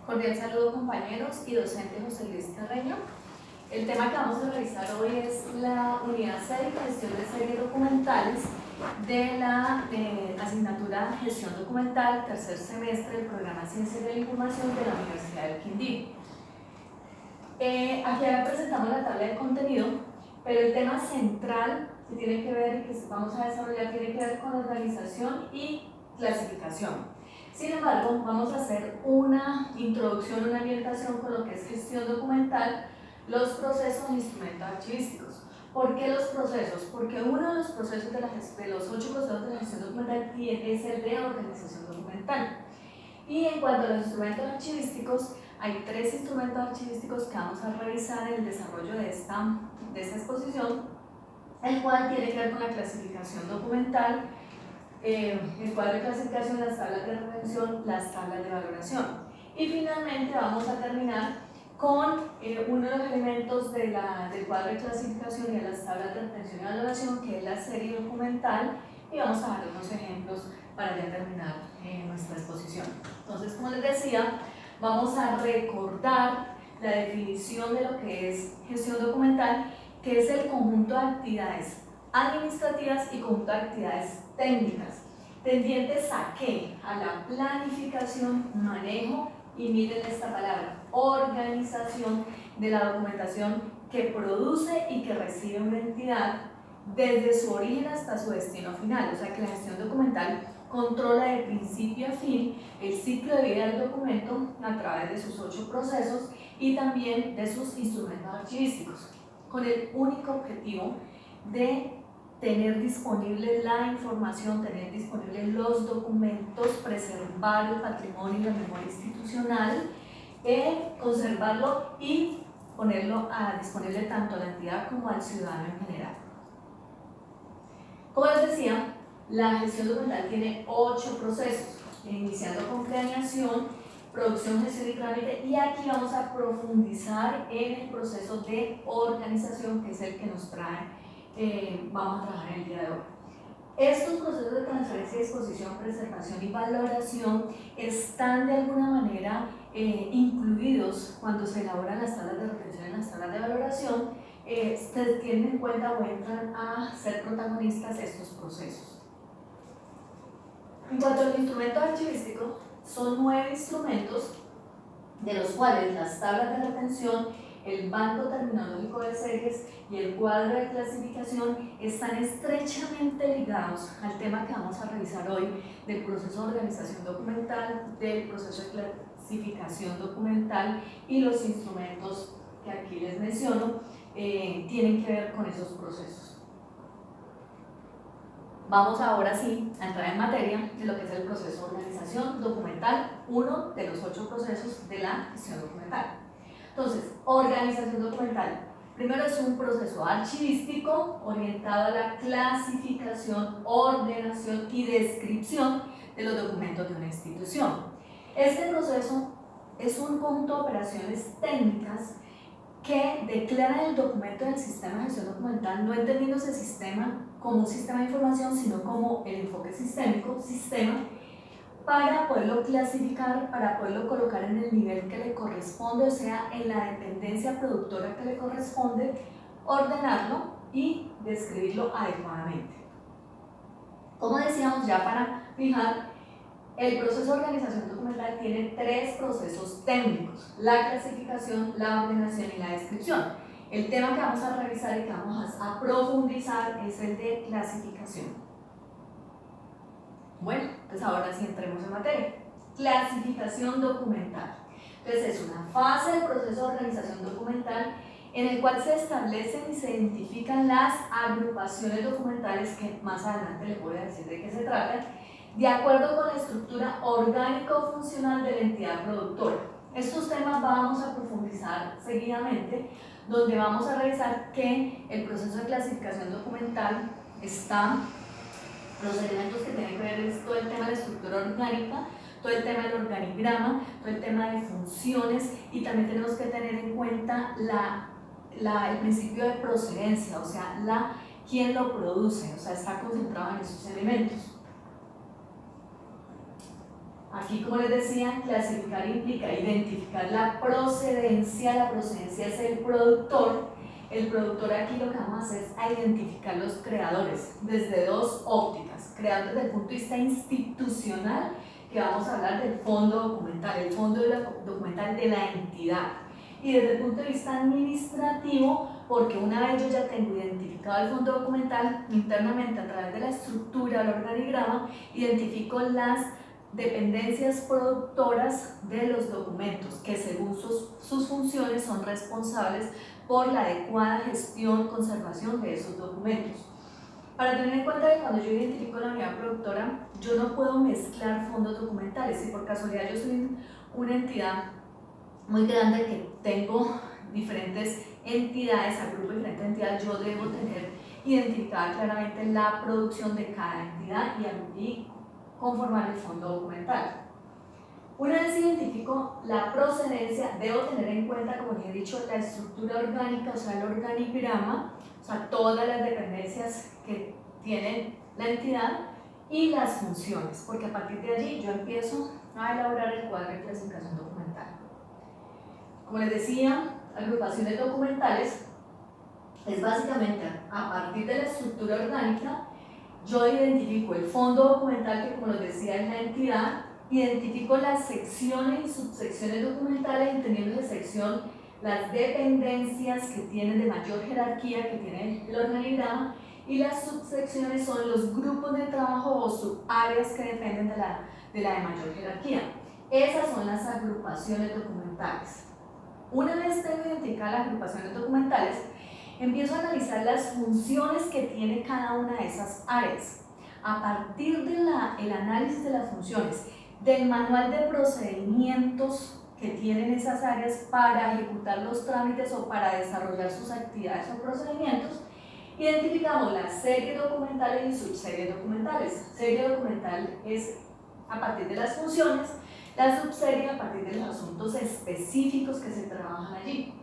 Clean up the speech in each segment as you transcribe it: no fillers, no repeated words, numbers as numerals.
Cordial saludo, compañeros y docente José Luis Carreño. El tema que vamos a realizar hoy es la unidad 6, gestión de series documentales de la asignatura Gestión Documental, tercer semestre del programa Ciencias de la Información de la Universidad del Quindío. Aquí ahora presentamos la tabla de contenido, pero el tema central que tiene que ver y que vamos a desarrollar tiene que ver con organización y clasificación. Sin embargo, vamos a hacer una introducción, una ambientación con lo que es gestión documental, los procesos e instrumentos archivísticos. ¿Por qué los procesos? Porque uno de los procesos de los 8 procesos de la gestión documental es el de organización documental. Y en cuanto a los instrumentos archivísticos, hay 3 instrumentos archivísticos que vamos a revisar en el desarrollo de esta exposición, el cual tiene que ver con la clasificación documental, el cuadro de clasificación, las tablas de retención, las tablas de valoración. Y finalmente vamos a terminar con uno de los elementos del cuadro de clasificación y de las tablas de retención y valoración, que es la serie documental, y vamos a dar unos ejemplos para ya terminar nuestra exposición. Entonces, como les decía, vamos a recordar la definición de lo que es gestión documental, que es el conjunto de actividades administrativas y conjunto de actividades técnicas, tendientes ¿a qué? A la planificación, manejo y miren esta palabra, organización de la documentación que produce y que recibe una entidad desde su origen hasta su destino final. O sea que la gestión documental controla de principio a fin el ciclo de vida del documento a través de sus 8 procesos y también de sus instrumentos archivísticos, con el único objetivo de tener disponible la información, tener disponibles los documentos, preservar el patrimonio y la memoria institucional, conservarlo y ponerlo disponible tanto a la entidad como al ciudadano en general. Como les decía, la gestión documental tiene 8 procesos, iniciando con planeación, producción, gestión y trámite, y aquí vamos a profundizar en el proceso de organización, que es el que nos trae, vamos a trabajar en el día de hoy. Estos procesos de transferencia, disposición, preservación y valoración están de alguna manera incluidos cuando se elaboran las tablas de retención y las tablas de valoración. Se tienen en cuenta o entran a ser protagonistas estos procesos. En cuanto al instrumento archivístico, son 9 instrumentos, de los cuales las tablas de retención, el banco terminológico de series y el cuadro de clasificación están estrechamente ligados al tema que vamos a revisar hoy del proceso de organización documental, del proceso de clasificación documental, y los instrumentos que aquí les menciono tienen que ver con esos procesos. Vamos ahora sí a entrar en materia de lo que es el proceso de organización documental, uno de los 8 procesos de la gestión documental. Entonces, organización documental. Primero es un proceso archivístico orientado a la clasificación, ordenación y descripción de los documentos de una institución. Este proceso es un conjunto de operaciones técnicas que declaran el documento del sistema de gestión documental, no entendiendo ese sistema como un sistema de información, sino como el enfoque sistémico, sistema, para poderlo clasificar, para poderlo colocar en el nivel que le corresponde, o sea, en la dependencia productora que le corresponde, ordenarlo y describirlo adecuadamente. Como decíamos, ya para fijar, el proceso de organización documental tiene 3 procesos técnicos: la clasificación, la ordenación y la descripción. El tema que vamos a revisar y que vamos a profundizar es el de clasificación. Bueno, pues ahora sí entremos en materia. Clasificación documental. Entonces es una fase del proceso de organización documental en el cual se establecen y se identifican las agrupaciones documentales, que más adelante les voy a decir de qué se trata, de acuerdo con la estructura orgánico-funcional de la entidad productora. Estos temas vamos a profundizar seguidamente, donde vamos a revisar que el proceso de clasificación documental está, los elementos que tienen que ver es todo el tema de la estructura orgánica, todo el tema del organigrama, todo el tema de funciones, y también tenemos que tener en cuenta el principio de procedencia, o sea, quién lo produce, o sea, está concentrado en esos elementos. Aquí, como les decía, clasificar implica identificar la procedencia es el productor. El productor aquí lo que vamos a hacer es identificar los creadores desde dos ópticas, creadores desde el punto de vista institucional, que vamos a hablar del fondo documental, el fondo documental de la entidad, y desde el punto de vista administrativo, porque una vez yo ya tengo identificado el fondo documental, internamente a través de la estructura, el organigrama, identifico las dependencias productoras de los documentos, que según sus funciones son responsables por la adecuada gestión, conservación de esos documentos. Para tener en cuenta que cuando yo identifico la unidad productora, yo no puedo mezclar fondos documentales. Si por casualidad yo soy una entidad muy grande que tengo diferentes entidades, agrupo diferentes entidades, yo debo tener identificada claramente la producción de cada entidad y conformar el fondo documental. Una vez identifico la procedencia, debo tener en cuenta, como les he dicho, la estructura orgánica, o sea, el organigrama, o sea, todas las dependencias que tiene la entidad y las funciones, porque a partir de allí yo empiezo a elaborar el cuadro de clasificación documental. Como les decía, agrupaciones documentales es básicamente a partir de la estructura orgánica. Yo identifico el fondo documental, que como les decía es la entidad, identifico las secciones y subsecciones documentales, entendiendo de sección las dependencias que tienen de mayor jerarquía, que tiene el organigrama, y las subsecciones son los grupos de trabajo o subáreas que dependen de la de mayor jerarquía. Esas son las agrupaciones documentales. Una vez tengo identificadas las agrupaciones documentales, empiezo a analizar las funciones que tiene cada una de esas áreas. A partir del análisis de las funciones, del manual de procedimientos que tienen esas áreas para ejecutar los trámites o para desarrollar sus actividades o procedimientos, identificamos las series documentales y subseries documentales. Serie documental es a partir de las funciones, la subserie a partir de los asuntos específicos que se trabajan allí.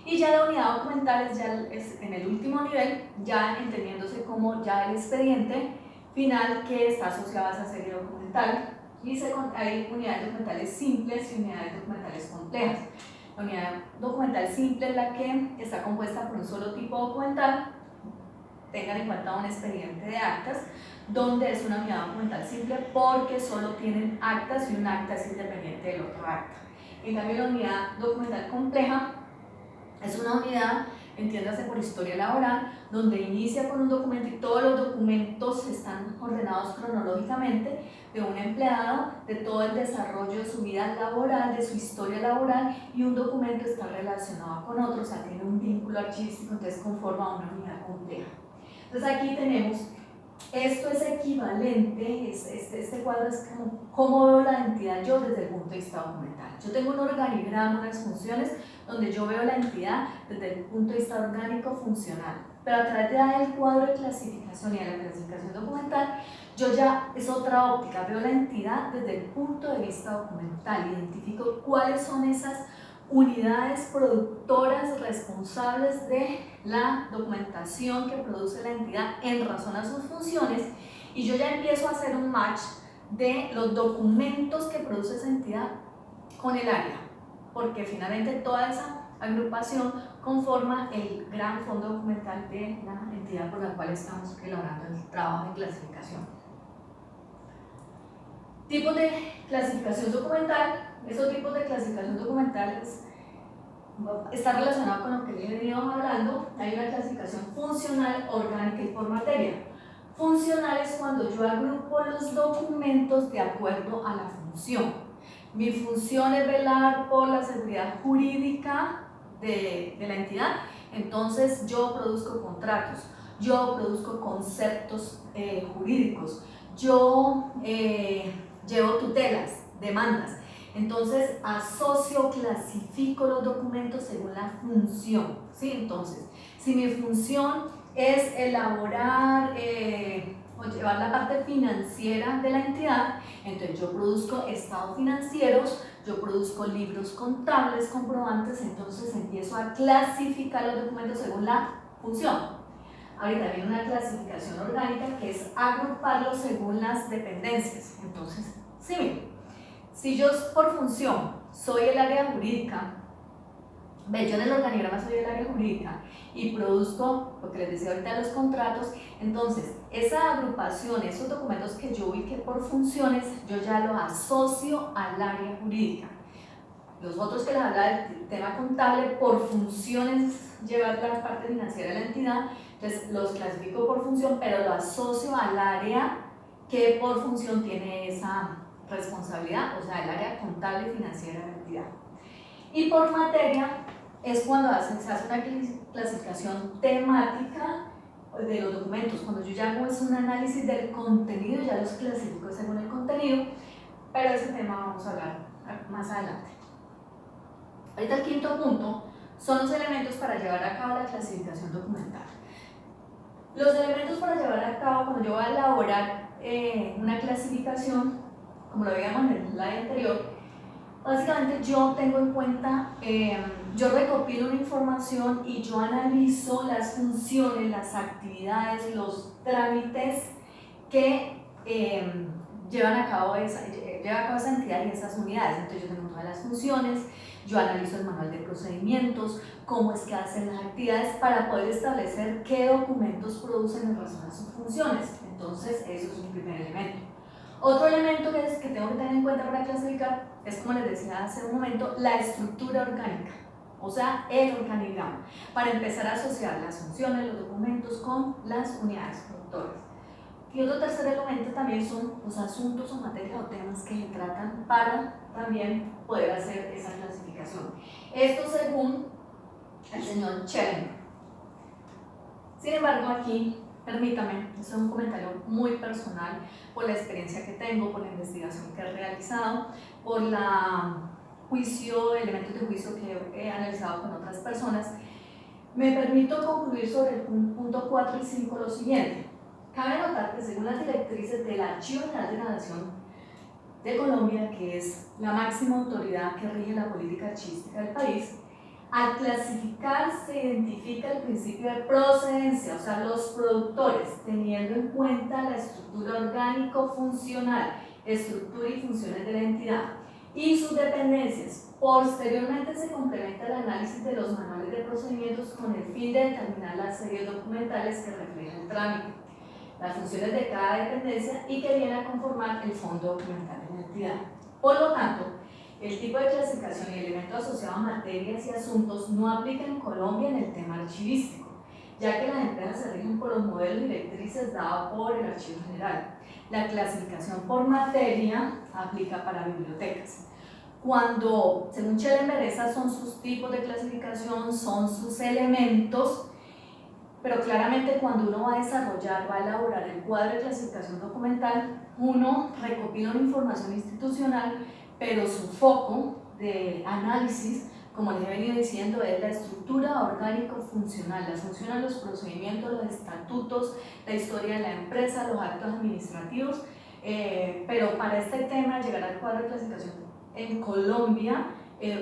Y ya la unidad documental es en el último nivel, ya entendiéndose como ya el expediente final que está asociado a esa serie documental. Y hay unidades documentales simples y unidades documentales complejas. La unidad documental simple es la que está compuesta por un solo tipo documental. Tengan en cuenta un expediente de actas, donde es una unidad documental simple porque solo tienen actas y un acta es independiente del otro acta. En cambio, la unidad documental compleja es una unidad, entiéndase por historia laboral, donde inicia con un documento y todos los documentos están ordenados cronológicamente de un empleado, de todo el desarrollo de su vida laboral, de su historia laboral, y un documento está relacionado con otro, o sea, tiene un vínculo archivístico, entonces conforma una unidad compleja. Entonces aquí tenemos, esto es equivalente, este cuadro es como cómo veo la entidad yo desde el punto de vista documental. Yo tengo un organigrama, unas funciones, donde yo veo la entidad desde el punto de vista orgánico funcional, pero a través del cuadro de clasificación y de la clasificación documental, yo ya es otra óptica, veo la entidad desde el punto de vista documental, identifico cuáles son esas unidades productoras responsables de la documentación que produce la entidad en razón a sus funciones, y yo ya empiezo a hacer un match de los documentos que produce esa entidad con el área, porque finalmente toda esa agrupación conforma el gran fondo documental de la entidad por la cual estamos elaborando el trabajo de clasificación. Tipos de clasificación documental. Esos tipos de clasificación documental está relacionado con lo que les he venido hablando. Hay una clasificación funcional, orgánica y por materia. Funcional es cuando yo agrupo los documentos de acuerdo a la función. Mi función es velar por la seguridad jurídica de la entidad, entonces yo produzco contratos, yo produzco conceptos jurídicos, yo llevo tutelas, demandas. Entonces asocio, clasifico los documentos según la función, ¿sí? Entonces, si mi función es elaborar o llevar la parte financiera de la entidad, entonces yo produzco estados financieros, yo produzco libros contables, comprobantes, entonces empiezo a clasificar los documentos según la función. Ahorita viene una clasificación orgánica que es agruparlos según las dependencias. Entonces, sí, Si yo por función soy el área jurídica, ve, yo en el organigrama soy el área jurídica y produzco lo que les decía ahorita, los contratos, entonces esa agrupación, esos documentos que yo ubiqué por funciones, yo ya los asocio al área jurídica. Los otros que les habla del tema contable, por funciones llevar la parte financiera de la entidad, entonces los clasifico por función, pero lo asocio al área que por función tiene esa responsabilidad, o sea, el área contable y financiera de la entidad. Y por materia es cuando se hace una clasificación temática de los documentos. Cuando yo ya hago es un análisis del contenido, ya los clasifico según el contenido, pero ese tema vamos a hablar más adelante. Ahorita el quinto punto son los elementos para llevar a cabo la clasificación documental. Los elementos para llevar a cabo, cuando yo voy a elaborar una clasificación, como lo veíamos en el slide anterior, básicamente yo tengo en cuenta, yo recopilo una información y yo analizo las funciones, las actividades, los trámites que llevan a cabo esa entidad y esas unidades. Entonces yo tengo todas las funciones, yo analizo el manual de procedimientos, cómo es que hacen las actividades para poder establecer qué documentos producen en razón a sus funciones. Entonces eso es un primer elemento. Otro elemento que tengo que tener en cuenta para clasificar es, como les decía hace un momento, la estructura orgánica, o sea, el organigrama, para empezar a asociar las funciones, los documentos con las unidades productoras. Y otro tercer elemento también son los asuntos o materias o temas que se tratan para también poder hacer esa clasificación. Esto según el señor Schellenberg. Sin embargo, aquí, permítame, es un comentario muy personal por la experiencia que tengo, por la investigación que he realizado, por elementos de juicio que he analizado con otras personas. Me permito concluir sobre el punto 4 y 5 lo siguiente. Cabe notar que según las directrices del Archivo General de la Nación de Colombia, que es la máxima autoridad que rige la política archivística del país, al clasificar se identifica el principio de procedencia, o sea, los productores, teniendo en cuenta la estructura orgánico-funcional, estructura y funciones de la entidad y sus dependencias. Posteriormente se complementa el análisis de los manuales de procedimientos con el fin de determinar las series documentales que reflejan el trámite, las funciones de cada dependencia y que viene a conformar el fondo documental de la entidad. Por lo tanto, el tipo de clasificación y elementos asociados a materias y asuntos no aplica en Colombia en el tema archivístico, ya que las empresas se rigen por los modelos directrices dados por el Archivo General. La clasificación por materia aplica para bibliotecas. Cuando, según Schellenberg, esas son sus tipos de clasificación, son sus elementos, pero claramente cuando uno va a desarrollar, va a elaborar el cuadro de clasificación documental, uno recopila una información institucional, pero su foco de análisis, como les he venido diciendo, es la estructura orgánico-funcional, las funciones, los procedimientos, los estatutos, la historia de la empresa, los actos administrativos, pero para este tema, llegar al cuadro de clasificación en Colombia,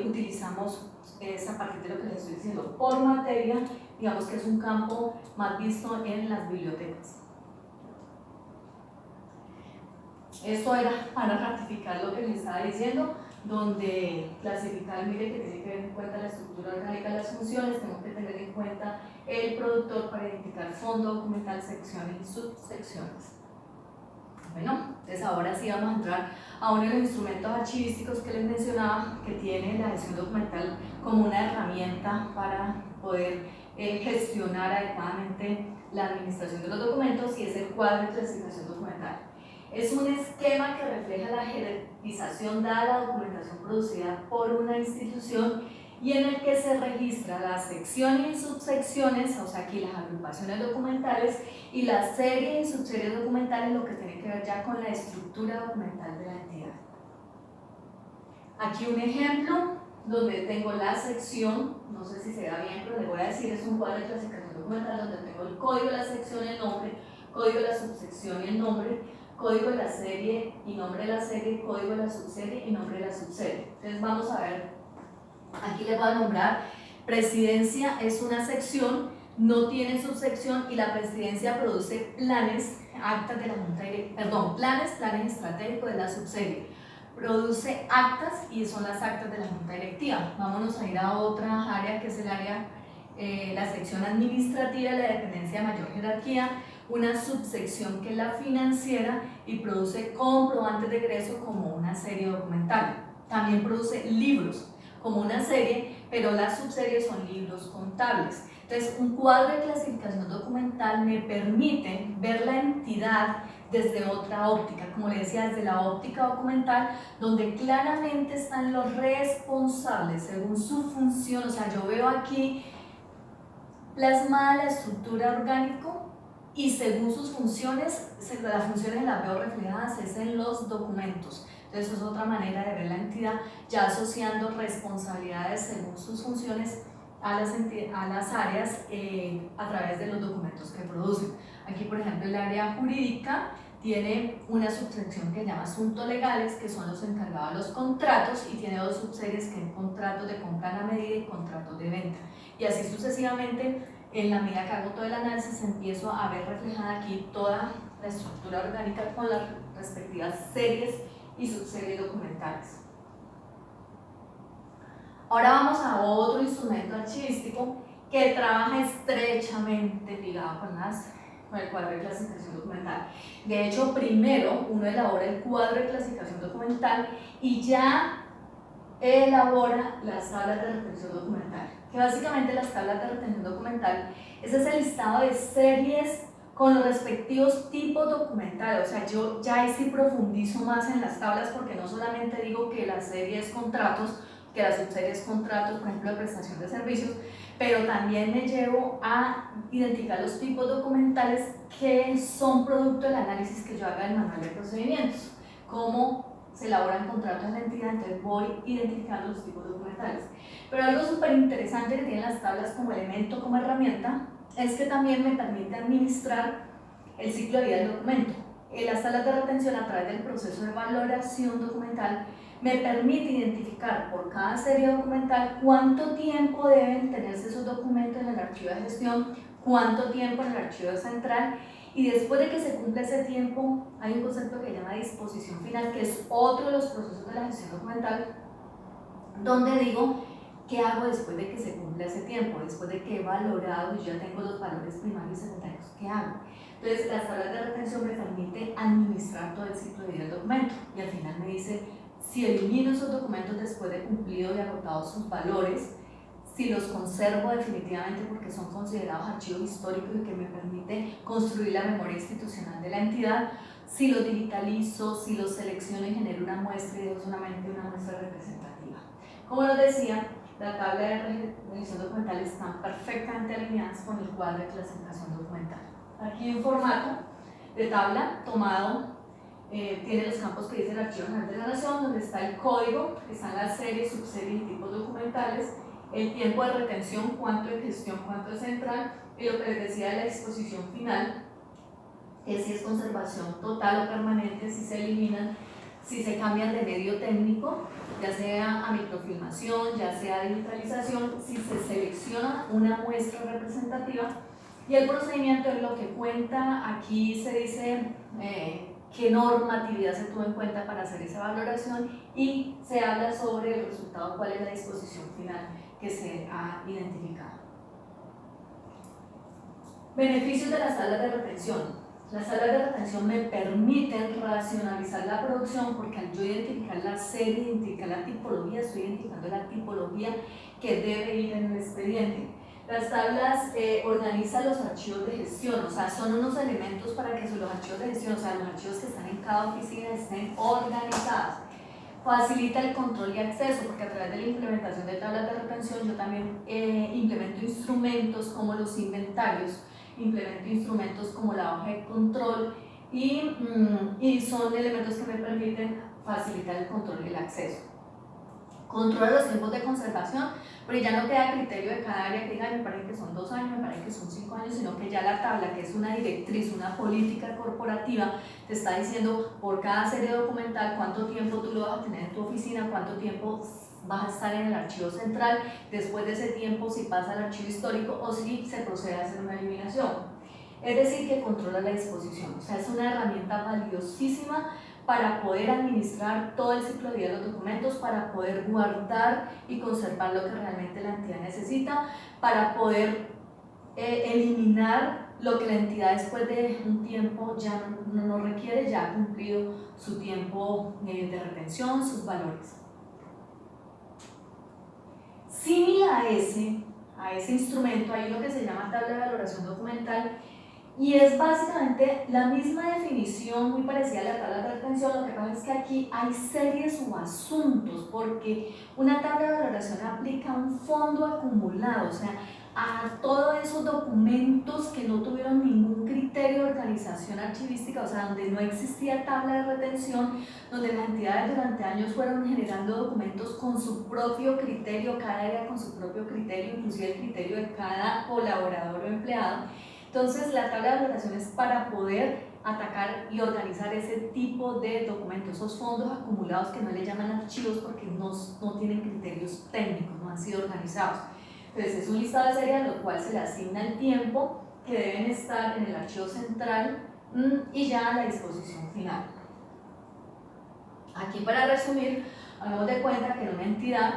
utilizamos a partir de lo que les estoy diciendo, por materia, digamos que es un campo más visto en las bibliotecas. Esto era para ratificar lo que les estaba diciendo, donde clasificar, mire que tiene que tener en cuenta la estructura orgánica de las funciones, tengo que tener en cuenta el productor para identificar fondo documental, secciones y subsecciones. Bueno, entonces ahora sí vamos a entrar a uno de los instrumentos archivísticos que les mencionaba, que tiene la gestión documental como una herramienta para poder gestionar adecuadamente la administración de los documentos, y es el cuadro de clasificación documental. Es un esquema que refleja la jerarquización dada a la documentación producida por una institución y en el que se registra las secciones y subsecciones, o sea aquí las agrupaciones documentales, y las series y subseries documentales, lo que tiene que ver ya con la estructura documental de la entidad. Aquí un ejemplo donde tengo la sección, no sé si se da bien, pero le voy a decir, es un cuadro de clasificación documental donde tengo el código de la sección, el nombre, código de la subsección y el nombre, código de la serie y nombre de la serie, código de la subserie y nombre de la subserie. Entonces vamos a ver, aquí les voy a nombrar, presidencia es una sección, no tiene subsección, y la presidencia produce planes, actas de la junta directiva, planes estratégicos de la subserie. produce actas y son las actas de la junta directiva. Vámonos a ir a otra área que es el área, la sección administrativa de la dependencia de mayor jerarquía, una subsección que es la financiera y produce comprobantes de egreso como una serie documental. También produce libros como una serie, pero las subseries son libros contables. Entonces, un cuadro de clasificación documental me permite ver la entidad desde otra óptica, como le decía, desde la óptica documental, donde claramente están los responsables según su función. O sea, yo veo aquí plasmada la estructura orgánica y según sus funciones, las funciones las veo reflejadas es en los documentos. Entonces, es otra manera de ver la entidad, ya asociando responsabilidades según sus funciones a las áreas a través de los documentos que producen. Aquí, por ejemplo, el área jurídica tiene una subsección que se llama asuntos legales, que son los encargados de los contratos, y tiene dos subseries que son contratos de compra a la medida y contratos de venta. Y así sucesivamente, en la medida que hago todo el análisis, empiezo a ver reflejada aquí toda la estructura orgánica con las respectivas series y subseries documentales. Ahora vamos a otro instrumento archivístico que trabaja estrechamente ligado con el cuadro de clasificación documental. De hecho, primero uno elabora el cuadro de clasificación documental y ya elabora las tablas de retención documental. Que básicamente las tablas de retención documental es ese listado de series con los respectivos tipos documentales. O sea, yo ya ahí sí profundizo más en las tablas, porque no solamente digo que la serie es contratos, que la subserie es contratos, por ejemplo, de prestación de servicios, pero también me llevo a identificar los tipos documentales que son producto del análisis que yo haga del manual de procedimientos. Cómo se elaboran contratos en la entidad, entonces voy identificando los tipos documentales. Pero algo súper interesante que tienen las tablas como elemento, como herramienta, es que también me permite administrar el ciclo de vida del documento. En las tablas de retención, a través del proceso de valoración documental, me permite identificar por cada serie documental cuánto tiempo deben tenerse esos documentos en el archivo de gestión, cuánto tiempo en el archivo central, y después de que se cumpla ese tiempo hay un concepto que se llama disposición final, que es otro de los procesos de la gestión documental, donde digo qué hago después de que se cumpla ese tiempo, después de que he valorado y ya tengo los valores primarios y secundarios, ¿qué hago? Entonces, las tablas de retención me permiten administrar todo el ciclo de vida del documento, y al final me dice si elimino esos documentos después de cumplido y agotado sus valores, si los conservo definitivamente porque son considerados archivos históricos y que me permite construir la memoria institucional de la entidad, si los digitalizo, si los selecciono y genero una muestra y dejo solamente una muestra representativa. Como les decía, la tabla de revisión documental están perfectamente alineadas con el cuadro de clasificación documental. Aquí un formato de tabla tomado. Tiene los campos que dice el Archivo General de la Nación, donde está el código, que están las series, subseries y tipos documentales, el tiempo de retención, cuánto es gestión, cuánto es central, y lo que les decía de la disposición final, que si es conservación total o permanente, si se eliminan, si se cambian de medio técnico, ya sea a microfilmación, ya sea a digitalización, si se selecciona una muestra representativa, y el procedimiento es lo que cuenta. Aquí se dice qué normatividad se tuvo en cuenta para hacer esa valoración, y se habla sobre el resultado, cuál es la disposición final que se ha identificado. Beneficios de las tablas de retención. Las tablas de retención me permiten racionalizar la producción, porque al yo identificar la serie, identificar la tipología, estoy identificando la tipología que debe ir en el expediente. Las tablas organizan los archivos de gestión, o sea, son unos elementos para que los archivos de gestión, o sea, los archivos que están en cada oficina estén organizados. Facilita el control y acceso, porque a través de la implementación de tablas de retención yo también implemento instrumentos como los inventarios, implemento instrumentos como la hoja de control, y son elementos que me permiten facilitar el control y el acceso. Controla los tiempos de conservación, pero ya no queda a criterio de cada área que diga, me parece que son 2 años, me parece que son 5 años, sino que ya la tabla, que es una directriz, una política corporativa, te está diciendo por cada serie documental cuánto tiempo tú lo vas a tener en tu oficina, cuánto tiempo vas a estar en el archivo central, después de ese tiempo si pasa al archivo histórico o si se procede a hacer una eliminación. Es decir, que controla la disposición, o sea, es una herramienta valiosísima para poder administrar todo el ciclo de vida de los documentos, para poder guardar y conservar lo que realmente la entidad necesita, para poder eliminar lo que la entidad después de un tiempo ya no requiere, ya ha cumplido su tiempo de retención, sus valores. Similar a ese instrumento hay uno que se llama tabla de valoración documental y es básicamente la misma definición, muy parecida a la tabla de retención. Lo que pasa es que aquí hay series o asuntos, porque una tabla de valoración aplica un fondo acumulado, o sea, a todos esos documentos que no tuvieron ningún criterio de organización archivística, o sea, donde no existía tabla de retención, donde las entidades durante años fueron generando documentos con su propio criterio, cada área con su propio criterio, inclusive el criterio de cada colaborador o empleado. Entonces, la tabla de valoración es para poder atacar y organizar ese tipo de documentos, esos fondos acumulados que no le llaman archivos porque no tienen criterios técnicos, no han sido organizados. Entonces, es un listado de serie a lo cual se le asigna el tiempo que deben estar en el archivo central y ya a la disposición final. Aquí, para resumir, hagamos de cuenta que en una entidad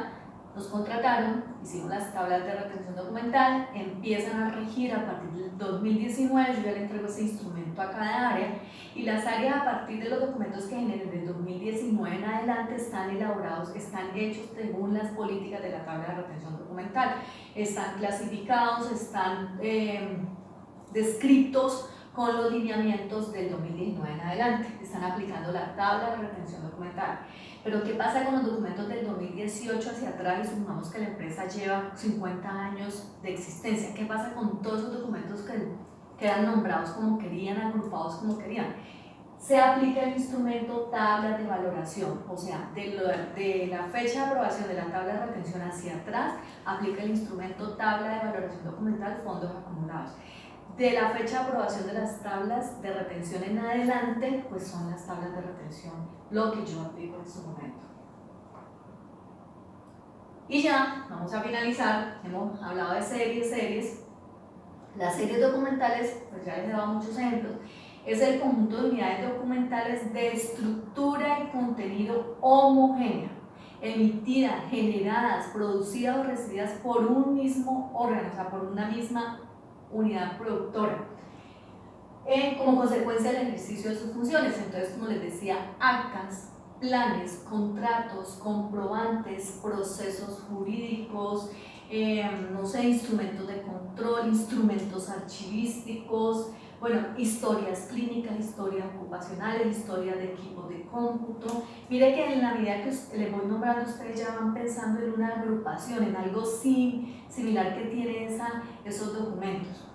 nos contrataron, hicimos las tablas de retención documental, empiezan a regir a partir del 2019, yo ya le entrego ese instrumento a cada área, y las áreas a partir de los documentos que generen del 2019 en adelante están elaborados, están hechos según las políticas de la tabla de retención documental, están clasificados, están descritos con los lineamientos del 2019 en adelante, están aplicando la tabla de retención documental. Pero ¿qué pasa con los documentos del 2018 hacia atrás? Y sumamos que la empresa lleva 50 años de existencia. ¿Qué pasa con todos esos documentos que quedan nombrados como querían, agrupados como querían? Se aplica el instrumento tabla de valoración, o sea, de la fecha de aprobación de la tabla de retención hacia atrás, aplica el instrumento tabla de valoración documental, fondos acumulados. De la fecha de aprobación de las tablas de retención en adelante, pues son las tablas de retención lo que yo aplico en su momento. Y ya, vamos a finalizar. Hemos hablado de series. Las series documentales, pues ya les he dado muchos ejemplos, es el conjunto de unidades documentales de estructura y contenido homogénea, emitidas, generadas, producidas o recibidas por un mismo órgano, o sea, por una misma unidad productora, como consecuencia del ejercicio de sus funciones. Entonces, como les decía, actas, planes, contratos, comprobantes, procesos jurídicos, no sé, instrumentos de control, instrumentos archivísticos, bueno, historias clínicas, historias ocupacionales, historias de equipos de cómputo. Mire que en la medida que les voy nombrando, ustedes ya van pensando en una agrupación, en algo similar que tiene esos documentos.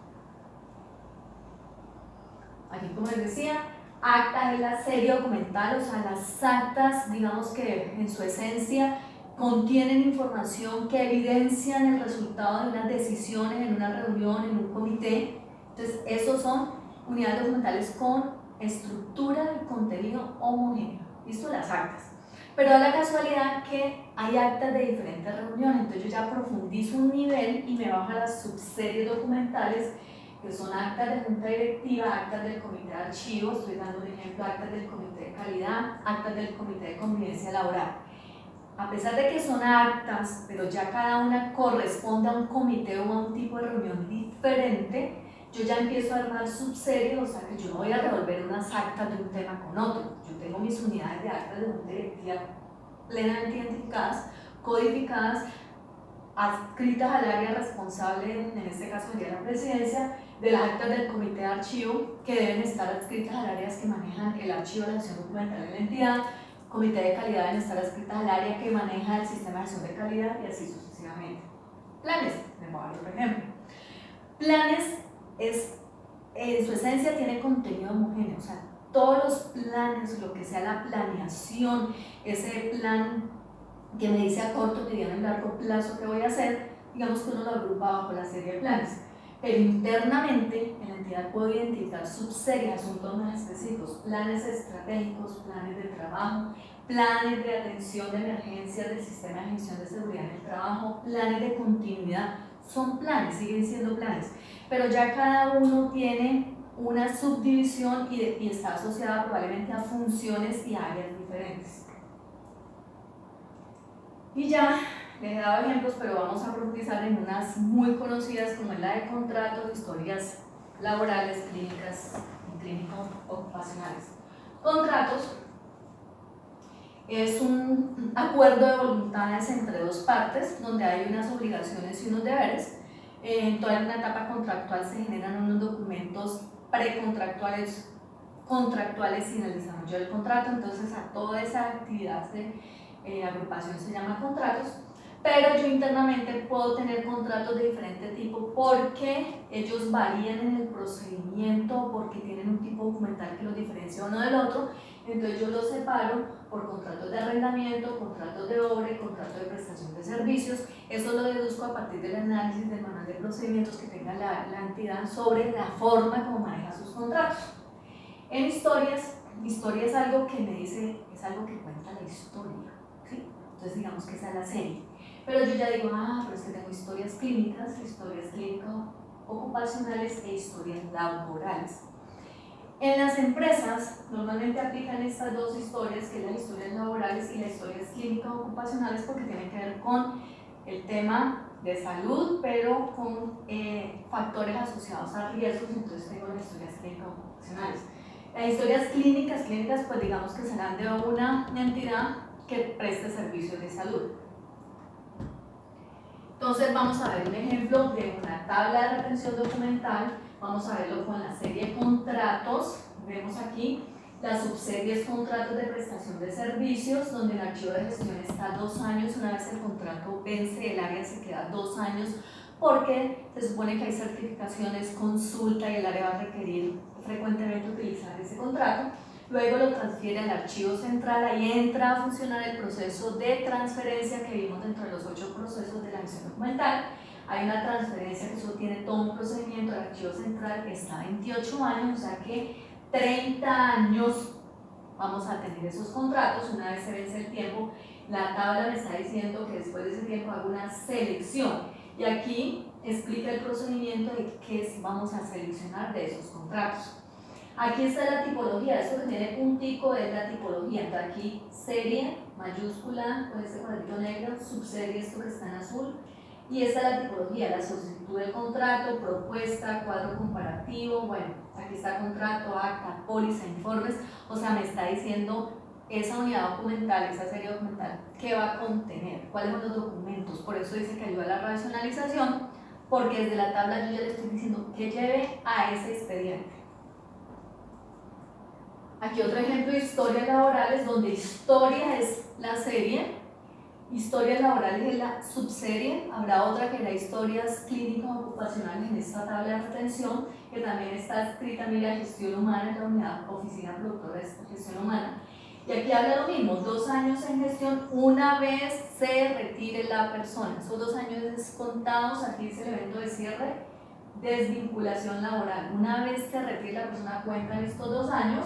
Aquí, como les decía, acta es la serie documental, o sea, las actas, digamos que en su esencia contienen información que evidencian el resultado de unas decisiones en una reunión, en un comité. Entonces, esos son unidades documentales con estructura y contenido homogéneo. ¿Listo? Las actas. Pero da la casualidad que hay actas de diferentes reuniones, entonces yo ya profundizo un nivel y me bajo a las subseries documentales, que son actas de junta directiva, actas del comité de archivos, estoy dando un ejemplo, actas del comité de calidad, actas del comité de convivencia laboral. A pesar de que son actas, pero ya cada una corresponde a un comité o a un tipo de reunión diferente, yo ya empiezo a armar subseries, o sea que yo no voy a revolver unas actas de un tema con otro. Yo tengo mis unidades de actas de junta directiva plenamente identificadas, codificadas, adscritas al área responsable, en este caso sería la presidencia, de las actas del comité de archivo, que deben estar adscritas al área que manejan el archivo de la gestión documental de la entidad. Comité de calidad deben estar adscritas al área que maneja el sistema de gestión de calidad y así sucesivamente. Planes, les voy a dar otro ejemplo. Planes en su esencia tiene contenido homogéneo, o sea, todos los planes, lo que sea la planeación, ese plan que me dice a corto, mediano y largo plazo que voy a hacer, digamos que uno lo agrupa bajo la serie de planes. Pero internamente en la entidad puedo identificar subseries, asuntos más específicos, planes estratégicos, planes de trabajo, planes de atención de emergencias del sistema de gestión de seguridad en el trabajo, planes de continuidad. Son planes, siguen siendo planes, pero ya cada uno tiene una subdivisión y está asociada probablemente a funciones y áreas diferentes. Y ya les he dado ejemplos, pero vamos a profundizar en unas muy conocidas como es la de contratos, historias laborales, clínicas y clínico-ocupacionales. Contratos es un acuerdo de voluntades entre dos partes donde hay unas obligaciones y unos deberes. En toda una etapa contractual se generan unos documentos precontractuales, contractuales sin el desarrollo del contrato, entonces a toda esa actividad de agrupación se llama contratos, pero yo internamente puedo tener contratos de diferente tipo porque ellos varían en el procedimiento, porque tienen un tipo documental que los diferencia uno del otro, entonces yo los separo por contratos de arrendamiento, contratos de obra y contratos de prestación de servicios. Eso lo deduzco a partir del análisis del manual de procedimientos que tenga la entidad sobre la forma como maneja sus contratos. En historia es algo que me dice, es algo que cuenta la historia, ¿sí? Entonces digamos que esa es la serie. Pero yo ya digo, pero es que tengo historias clínicas clínico-ocupacionales e historias laborales. En las empresas normalmente aplican estas dos historias, que es las historias laborales y las historias clínico-ocupacionales, porque tienen que ver con el tema de salud, pero con factores asociados a riesgos, entonces tengo las historias clínico-ocupacionales. Las historias clínicas, pues digamos que serán de una entidad que preste servicios de salud. Entonces vamos a ver un ejemplo de una tabla de retención documental. Vamos a verlo con la serie contratos. Vemos aquí las subseries contratos de prestación de servicios, donde el archivo de gestión está 2 años. Una vez el contrato vence, el área se queda 2 años, porque se supone que hay certificaciones, consulta y el área va a requerir frecuentemente utilizar ese contrato. Luego lo transfiere al archivo central, ahí entra a funcionar el proceso de transferencia que vimos dentro de los 8 procesos de la gestión documental. Hay una transferencia que eso tiene todo un procedimiento, el archivo central está 28 años, o sea que 30 años vamos a tener esos contratos. Una vez se vence el tiempo, la tabla me está diciendo que después de ese tiempo hago una selección y aquí explica el procedimiento de qué vamos a seleccionar de esos contratos. Aquí está la tipología, esto que tiene puntico es la tipología, entonces aquí serie, mayúscula, con este cuadrito negro, subserie, esto que está en azul, y esta es la tipología, la solicitud del contrato, propuesta, cuadro comparativo, bueno, aquí está contrato, acta, póliza, informes, o sea, me está diciendo esa unidad documental, esa serie documental, qué va a contener, cuáles son los documentos, por eso dice que ayuda a la racionalización, porque desde la tabla yo ya le estoy diciendo que lleve a ese expediente. Aquí otro ejemplo de historias laborales, donde historia es la serie, historias laborales es la subserie. Habrá otra que era historias clínico-ocupacionales en esta tabla de retención, que también está escrita, mira, gestión humana en la unidad oficina productora de gestión humana. Y aquí habla lo mismo, 2 años en gestión, una vez se retire la persona. Esos 2 años descontados, aquí dice el evento de cierre, desvinculación laboral. Una vez se retire la persona, cuentan estos 2 años.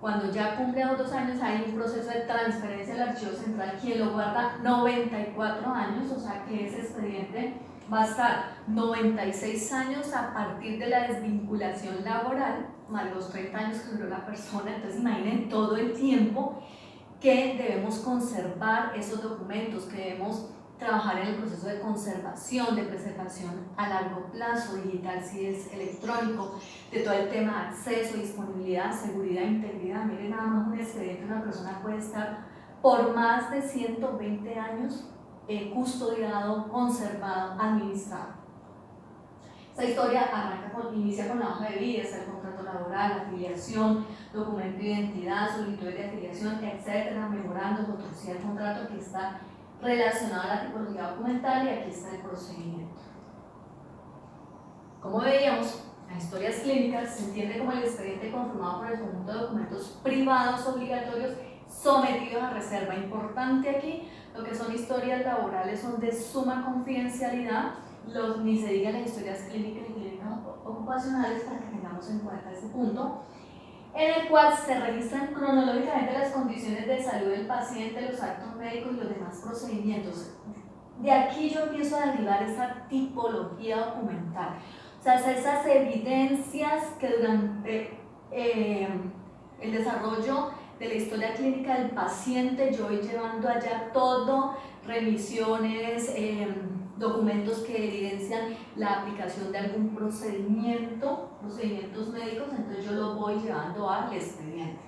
Cuando ya cumple los 2 años hay un proceso de transferencia al archivo central, quien lo guarda 94 años, o sea que ese expediente va a estar 96 años a partir de la desvinculación laboral, más los 30 años que duró la persona. Entonces imaginen todo el tiempo que debemos conservar esos documentos, que debemos trabajar en el proceso de conservación, de preservación a largo plazo, digital si es electrónico, de todo el tema de acceso, disponibilidad, seguridad, integridad. Miren, nada más un expediente de una persona puede estar por más de 120 años custodiado, conservado, administrado. Esta historia inicia con la hoja de vida, está el contrato laboral, la afiliación, documento de identidad, solicitudes de afiliación, etcétera, memorando, controversia del contrato, que está relacionado a la tipología documental, y aquí está el procedimiento. Como veíamos, las historias clínicas se entiende como el expediente conformado por el conjunto de documentos privados obligatorios sometidos a reserva. Importante aquí, lo que son historias laborales son de suma confidencialidad, ni se digan las historias clínicas y clínicas ocupacionales, para que tengamos en cuenta este punto, en el cual se registran cronológicamente las condiciones de salud del paciente, los actos médicos y los demás procedimientos. De aquí yo empiezo a derivar esa tipología documental. O sea, esas evidencias que durante el desarrollo de la historia clínica del paciente yo voy llevando allá todo, revisiones, documentos que evidencian la aplicación de algún procedimientos médicos, entonces yo lo voy llevando al expediente.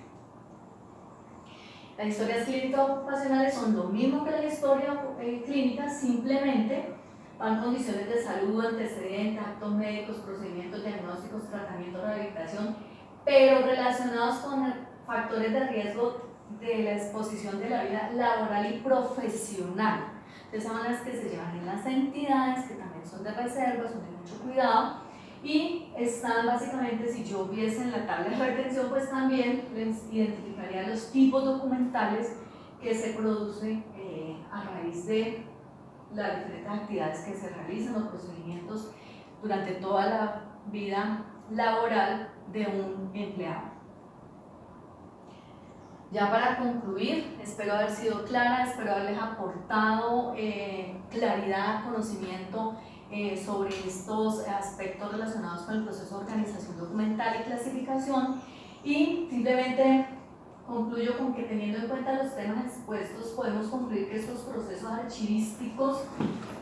Las historias clínico-ocupacionales son lo mismo que la historia clínica, simplemente van condiciones de salud, antecedentes, actos médicos, procedimientos diagnósticos, tratamiento, rehabilitación, pero relacionados con factores de riesgo de la exposición de la vida laboral y profesional. De esa manera es que se llevan en las entidades, que también son de reserva, son de mucho cuidado, y están básicamente, si yo viese en la tabla de retención, pues también les identificaría los tipos documentales que se producen a raíz de las diferentes actividades que se realizan, los procedimientos durante toda la vida laboral de un empleado. Ya para concluir, espero haber sido clara, espero haberles aportado claridad, conocimiento sobre estos aspectos relacionados con el proceso de organización documental y clasificación, y simplemente concluyo con que, teniendo en cuenta los temas expuestos, podemos concluir que estos procesos archivísticos,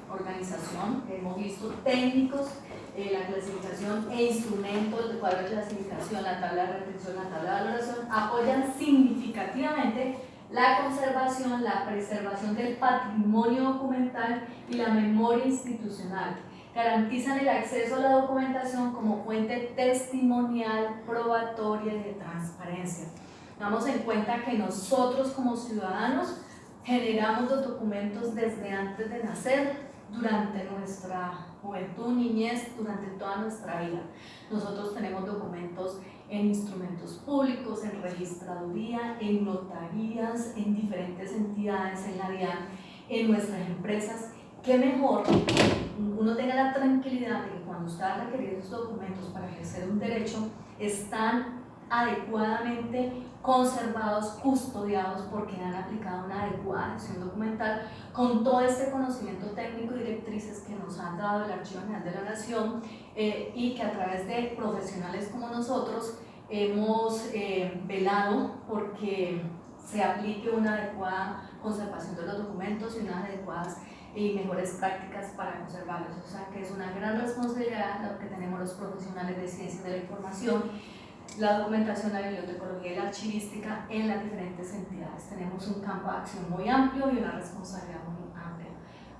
organización, que hemos visto, técnicos, la clasificación e instrumentos de cuadro de clasificación, la tabla de retención, la tabla de valoración, apoyan significativamente la conservación, la preservación del patrimonio documental y la memoria institucional. Garantizan el acceso a la documentación como fuente testimonial, probatoria y de transparencia. Damos en cuenta que nosotros como ciudadanos generamos los documentos desde antes de nacer, durante nuestra juventud, niñez, durante toda nuestra vida. Nosotros tenemos documentos en instrumentos públicos, en registraduría, en notarías, en diferentes entidades, en la DIAN, en nuestras empresas. Qué mejor uno tenga la tranquilidad de que cuando usted va a requerir esos documentos para ejercer un derecho, están adecuadamente conservados, custodiados, porque han aplicado una adecuada gestión documental con todo este conocimiento técnico y directrices que nos ha dado el Archivo General de la Nación, y que a través de profesionales como nosotros hemos velado porque se aplique una adecuada conservación de los documentos y unas adecuadas y mejores prácticas para conservarlos. O sea que es una gran responsabilidad la que tenemos los profesionales de ciencias de la información, la documentación, la bibliotecología y la archivística en las diferentes entidades. Tenemos un campo de acción muy amplio y una responsabilidad muy amplia.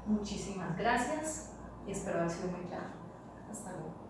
Muchísimas gracias y espero haber sido muy claro. Hasta luego.